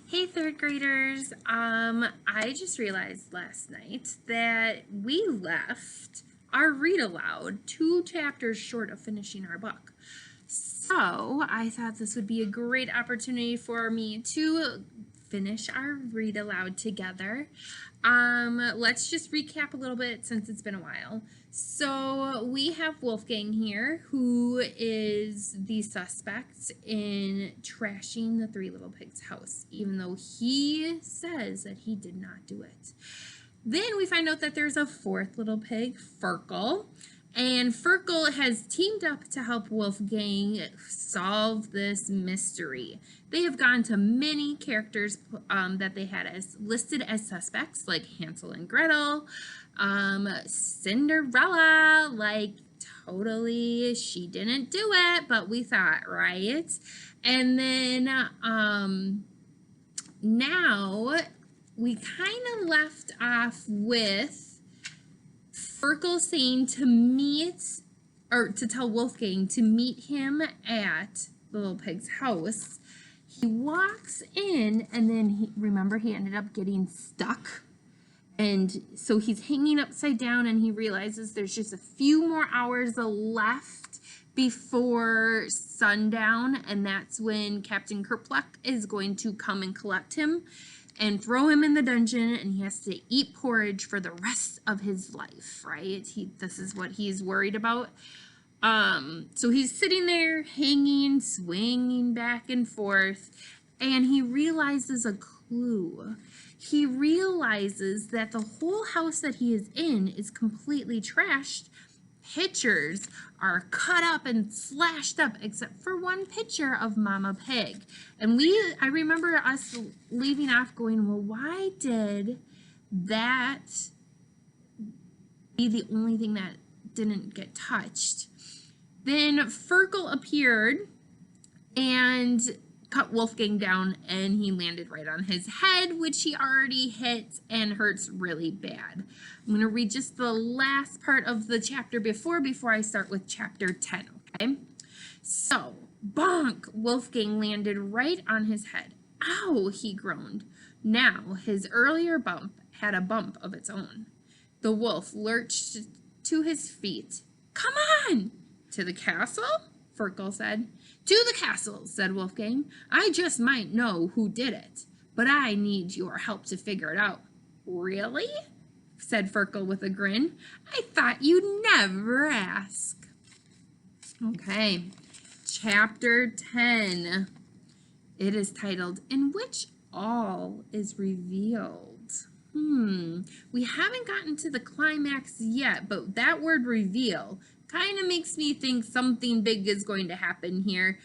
Hey third graders, I just realized last night that we left our read aloud 2 chapters short of finishing our book. So I thought this would be a great opportunity for me to finish our read aloud together. Let's just recap a little bit since it's been a while. So we have Wolfgang here, who is the suspect in trashing the Three Little Pigs' house, even though he says that he did not do it. Then we find out that there's a 4th little pig, Ferkel, and Ferkel has teamed up to help Wolfgang solve this mystery. They have gone to many characters that they had as listed as suspects, like Hansel and Gretel, Cinderella, like totally she didn't do it, but we thought, right? And then now we kind of left off with Ferkel saying to meet, or to tell Wolfgang to meet him at the little pig's house. He walks in, and then remember he ended up getting stuck, and so he's hanging upside down, and he realizes there's just a few more hours left before sundown, and that's when Captain Kerplunk is going to come and collect him and throw him in the dungeon, and he has to eat porridge for the rest of his life, right? This is what he's worried about. So he's sitting there hanging, swinging back and forth, and he realizes a clue. He realizes that the whole house that he is in is completely trashed. Pictures are cut up and slashed up except for one picture of Mama Pig. And I remember us leaving off going, well, why did that be the only thing that didn't get touched? Then Ferkel appeared and cut Wolfgang down, and he landed right on his head, which he already hit and hurts really bad. I'm going to read just the last part of the chapter before I start with chapter 10, okay? So, bonk! Wolfgang landed right on his head. Ow, he groaned. Now, his earlier bump had a bump of its own. The wolf lurched to his feet. Come on! To the castle? Ferkel said. To the castle, said Wolfgang. I just might know who did it, but I need your help to figure it out. Really? Said Ferkel with a grin. I thought you'd never ask. Okay, chapter 10. It is titled, In Which All is Revealed. We haven't gotten to the climax yet, but that word reveal kind of makes me think something big is going to happen here.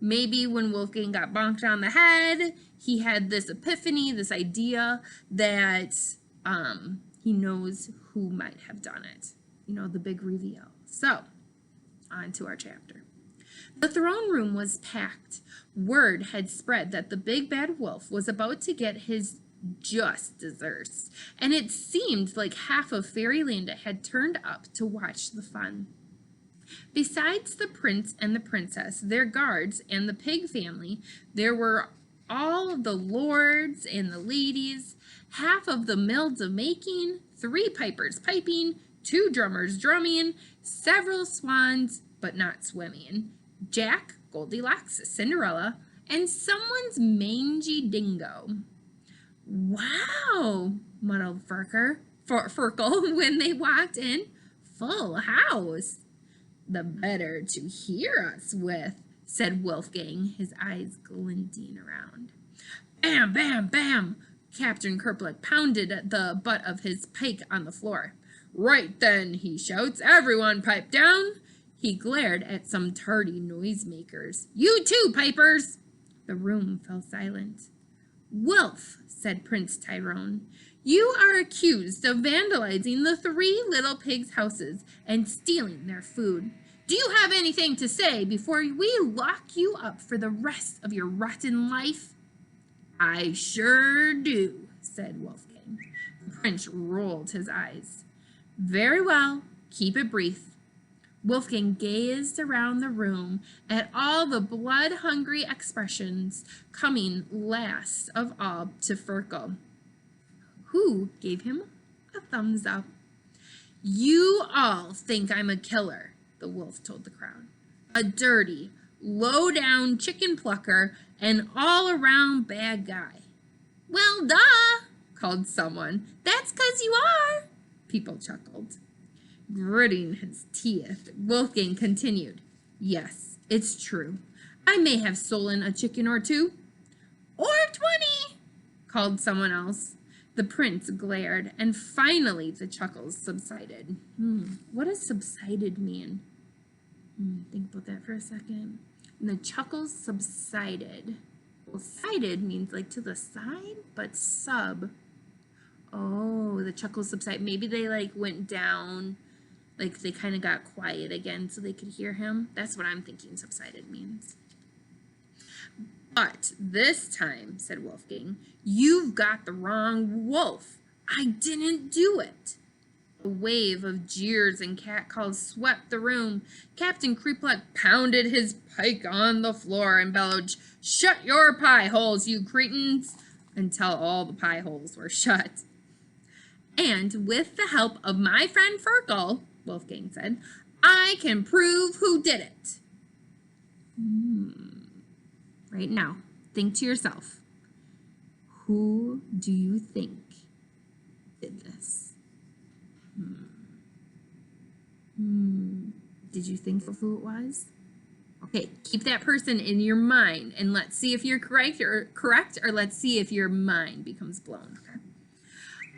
Maybe when Wolfgang got bonked on the head, he had this epiphany, this idea that he knows who might have done it. You know, the big reveal. So, on to our chapter. The throne room was packed. Word had spread that the big bad wolf was about to get his just desserts, and it seemed like half of Fairyland had turned up to watch the fun. Besides the prince and the princess, their guards, and the pig family, there were all of the lords and the ladies, half of the maids of making, 3 pipers piping, 2 drummers drumming, several swans, but not swimming, Jack, Goldilocks, Cinderella, and someone's mangy dingo. Wow, muddled Ferkel when they walked in. Full house. The better to hear us with, said Wolfgang, his eyes glinting around. Bam, bam, bam! Captain Kerplunk pounded the butt of his pike on the floor. Right then, he shouts, everyone pipe down! He glared at some tardy noisemakers. You too, pipers! The room fell silent. Wolf, said Prince Tyrone, you are accused of vandalizing the 3 little pigs' houses and stealing their food. Do you have anything to say before we lock you up for the rest of your rotten life? I sure do, said Wolfgang. The prince rolled his eyes. Very well, keep it brief. Wolfgang gazed around the room at all the blood-hungry expressions, coming last of all to Ferkel, who gave him a thumbs up. "You all think I'm a killer," the wolf told the crowd. "A dirty, low-down chicken plucker and all-around bad guy." "Well, duh," called someone. "That's 'cause you are." People chuckled. Gritting his teeth, Wolfgang continued, "Yes, it's true. I may have stolen a chicken or two." "Or 20," called someone else. The prince glared, and finally the chuckles subsided. What does subsided mean? Think about that for a second. And the chuckles subsided. Well, sided means like to the side, but sub. Oh, the chuckles subsided. Maybe they like went down, like they kind of got quiet again so they could hear him. That's what I'm thinking subsided means. "But this time," said Wolfgang, "you've got the wrong wolf. I didn't do it." A wave of jeers and catcalls swept the room. Captain Creepluck pounded his pike on the floor and bellowed, "Shut your pie holes, you cretins," until all the pie holes were shut. "And with the help of my friend Ferkel," Wolfgang said, "I can prove who did it." Right now, think to yourself, who do you think did this? Did you think of who it was? Okay, keep that person in your mind, and let's see if you're correct, or let's see if your mind becomes blown. Okay?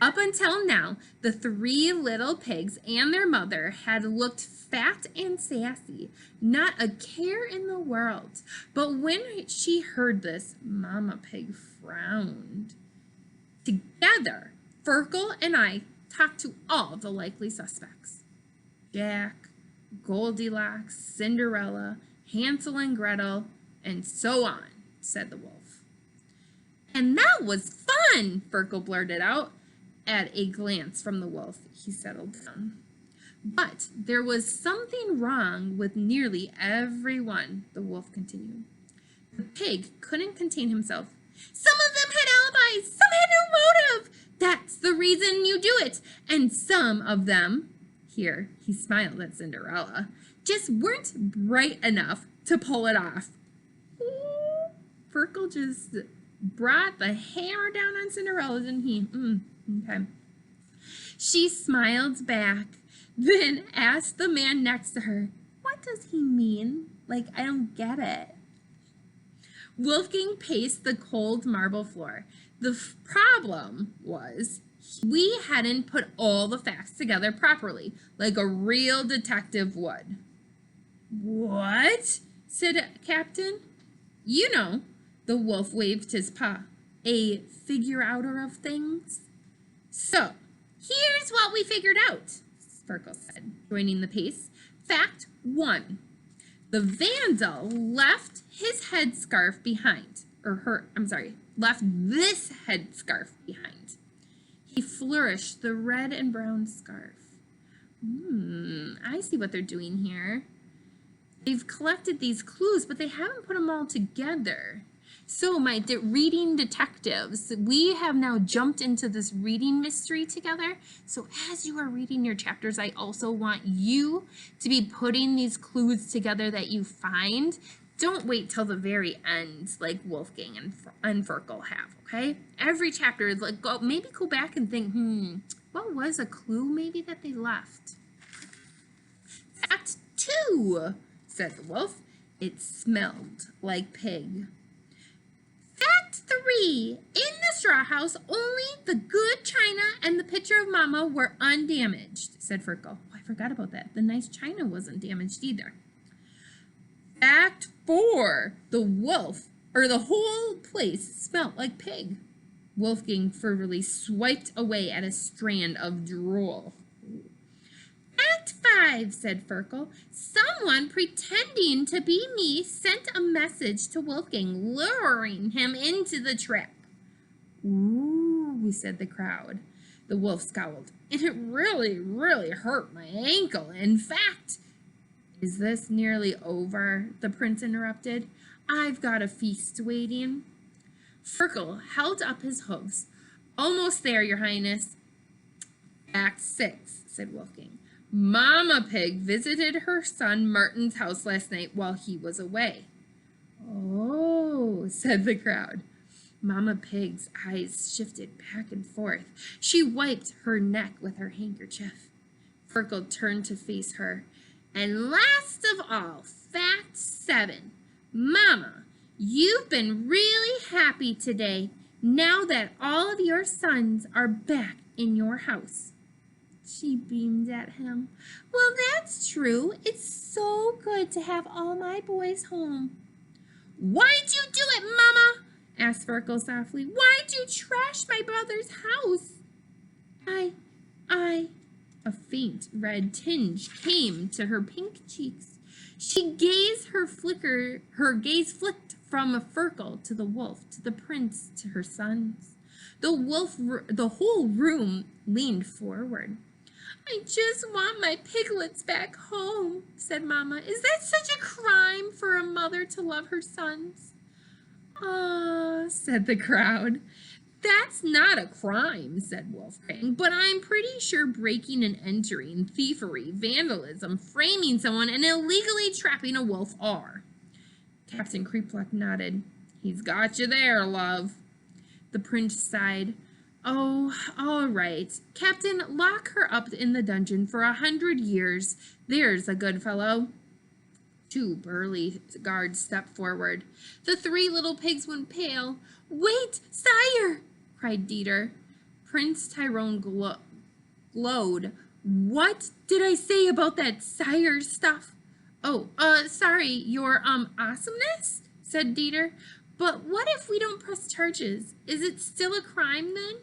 Up until now, the three little pigs and their mother had looked fat and sassy, not a care in the world. But when she heard this, Mama Pig frowned. Together, Ferkel and I talked to all the likely suspects. Jack, Goldilocks, Cinderella, Hansel and Gretel, and so on, said the wolf. "And that was fun," Ferkel blurted out. At a glance from the wolf, he settled down. "But there was something wrong with nearly everyone," the wolf continued. The pig couldn't contain himself. "Some of them had alibis, some had no motive. That's the reason you do it. And some of them," here he smiled at Cinderella, "just weren't bright enough to pull it off." Ooh, Ferkel just brought the hammer down on Cinderella, didn't he? Okay. She smiled back, then asked the man next to her, "What does he mean? Like, I don't get it." Wolfgang paced the cold marble floor. The problem was we hadn't put all the facts together properly, like a real detective would. "What?" said Captain. "You know," the wolf waved his paw, "a figure-outer of things." "So, here's what we figured out," Ferkel said, joining the pace. "Fact 1. The vandal left his headscarf behind, left this headscarf behind." He flourished the red and brown scarf. I see what they're doing here. They've collected these clues, but they haven't put them all together. So my reading detectives, we have now jumped into this reading mystery together. So as you are reading your chapters, I also want you to be putting these clues together that you find. Don't wait till the very end like Wolfgang and Ferkel have, okay? Every chapter, like maybe go back and think, what was a clue maybe that they left? Fact 2, said the wolf. It smelled like pig. Fact 3, in the straw house, only the good china and the picture of Mama were undamaged, said Ferkel. Oh, I forgot about that. The nice china wasn't damaged either. Fact 4, the whole place smelled like pig. Wolfgang fervently swiped away at a strand of drool. Fact 5, said Ferkel. Someone pretending to be me sent a message to Wolfgang, luring him into the trap. Ooh, said the crowd. The wolf scowled. And it really, really hurt my ankle. In fact, Is this nearly over? The prince interrupted. I've got a feast waiting. Firkle held up his hooves. Almost there, your highness. Act 6, said Wolfgang. Mama Pig visited her son Martin's house last night while he was away. Oh, said the crowd. Mama Pig's eyes shifted back and forth. She wiped her neck with her handkerchief. Firkle turned to face her. And last of all, fact 7. Mama, you've been really happy today now that all of your sons are back in your house. She beamed at him. Well, that's true. It's so good to have all my boys home. Why'd you do it, Mama? Asked Firkle softly. Why'd you trash my brother's house? A faint red tinge came to her pink cheeks. Her gaze flicked from Firkle to the wolf, to the prince, to her sons. The whole room leaned forward. I just want my piglets back home, said Mama. Is that such a crime for a mother to love her sons? Ah, said the crowd. That's not a crime, said Wolfgang, but I'm pretty sure breaking and entering, thievery, vandalism, framing someone, and illegally trapping a wolf are. Captain Creepluck nodded. He's got you there, love. The prince sighed. Oh, all right. Captain, lock her up in the dungeon for 100 years. There's a good fellow. 2 burly guards stepped forward. The 3 little pigs went pale. Wait, sire! Cried Dieter. Prince Tyrone glowed. What did I say about that sire stuff? Oh, sorry, your, awesomeness? Said Dieter. But what if we don't press charges? Is it still a crime then?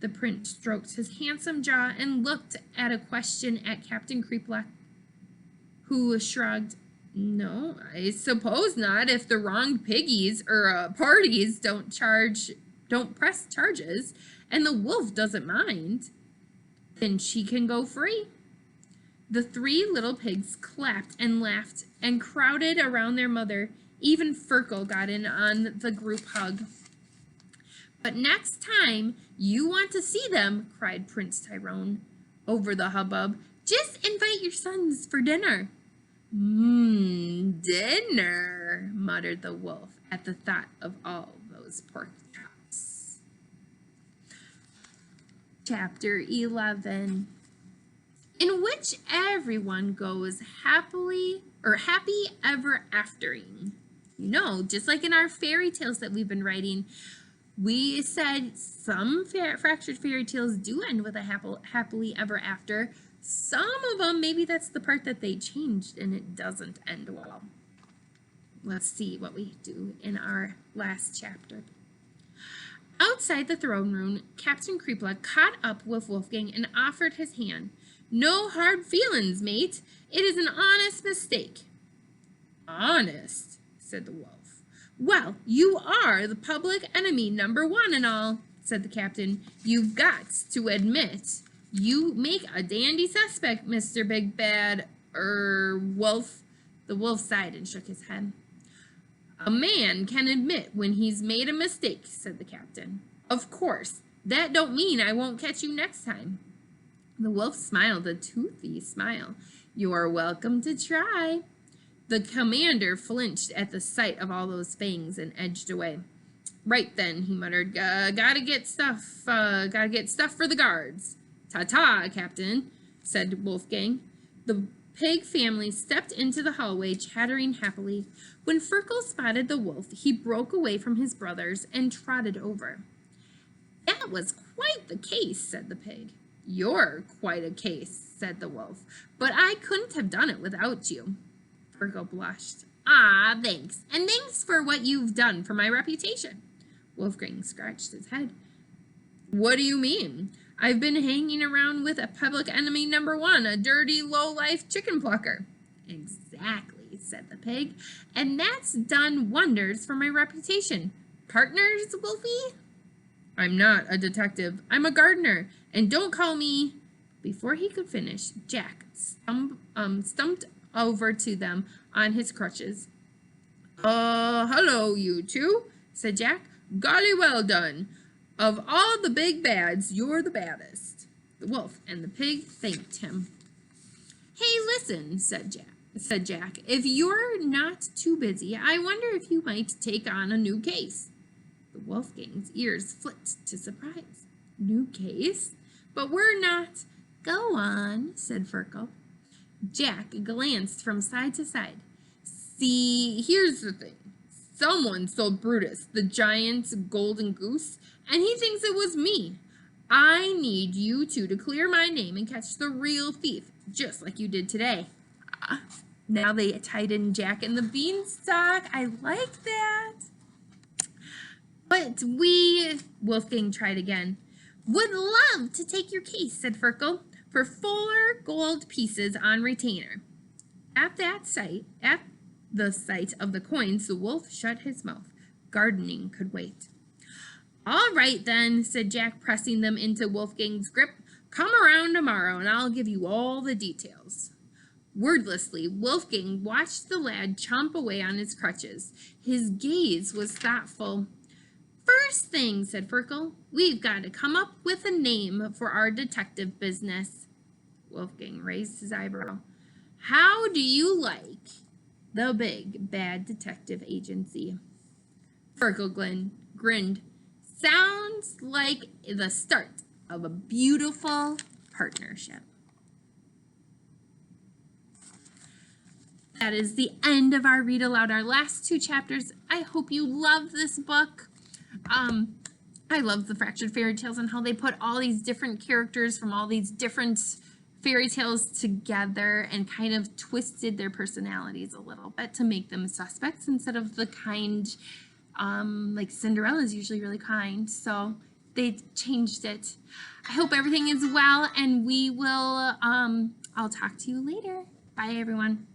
The prince stroked his handsome jaw and looked at a question at Captain Creepluck, who shrugged. No, I suppose not if the wronged piggies or parties don't press charges and the wolf doesn't mind. Then she can go free. The 3 little pigs clapped and laughed and crowded around their mother. Even Firkle got in on the group hug. But next time you want to see them, cried Prince Tyrone over the hubbub, just invite your sons for dinner. Dinner, muttered the wolf at the thought of all those pork chops. Chapter 11, in which everyone goes happy ever aftering. You know, just like in our fairy tales that we've been writing, we said some fractured fairy tales do end with a happily ever after. Some of them, maybe that's the part that they changed and it doesn't end well. Let's see what we do in our last chapter. Outside the throne room, Captain Creepluck caught up with Wolfgang and offered his hand. No hard feelings, mate. It is an honest mistake. Honest, said the wolf. Well, you are the public enemy #1 and all, said the captain. You've got to admit, you make a dandy suspect, Mr. Big Bad, Wolf. The wolf sighed and shook his head. A man can admit when he's made a mistake, said the captain. Of course, that don't mean I won't catch you next time. The wolf smiled a toothy smile. You're welcome to try. The commander flinched at the sight of all those fangs and edged away. Right then, he muttered, gotta get stuff for the guards. Ta-ta, Captain, said Wolfgang. The pig family stepped into the hallway, chattering happily. When Firkle spotted the wolf, he broke away from his brothers and trotted over. That was quite the case, said the pig. You're quite a case, said the wolf, but I couldn't have done it without you. Firkle blushed. Ah, thanks, and thanks for what you've done for my reputation. Wolfgang scratched his head. What do you mean? I've been hanging around with a public enemy #1, a dirty, low-life chicken plucker. Exactly, said the pig, and that's done wonders for my reputation. Partners, Wolfie? I'm not a detective. I'm a gardener, and don't call me... Before he could finish, Jack stumped over to them on his crutches. Hello, you two, said Jack. Golly well done. Of all the big bads, you're the baddest. The wolf and the pig thanked him. Hey, listen, said Jack. If you're not too busy, I wonder if you might take on a new case. The Wolfgang's ears flipped to surprise. New case? But we're not. Go on, said Firkle. Jack glanced from side to side. See, here's the thing. Someone sold Brutus, the giant golden goose, and he thinks it was me. I need you two to clear my name and catch the real thief, just like you did today. Now they tied in Jack and the beanstalk. I like that. But Wolfgang tried again. Would love to take your case, said Firkle, for 4 gold pieces on retainer. At the sight of the coins, the wolf shut his mouth. Gardening could wait. All right, then, said Jack, pressing them into Wolfgang's grip. Come around tomorrow, and I'll give you all the details. Wordlessly, Wolfgang watched the lad chomp away on his crutches. His gaze was thoughtful. First thing, said Firkle, we've got to come up with a name for our detective business. Wolfgang raised his eyebrow. How do you like the Big Bad Detective Agency? Firkle grinned. Sounds like the start of a beautiful partnership. That is the end of our Read Aloud, our last 2 chapters. I hope you love this book. I love the Fractured Fairy Tales and how they put all these different characters from all these different fairy tales together and kind of twisted their personalities a little bit to make them suspects instead of the kind, like Cinderella's usually really kind. So they changed it. I hope everything is well, and we will, I'll talk to you later. Bye, everyone.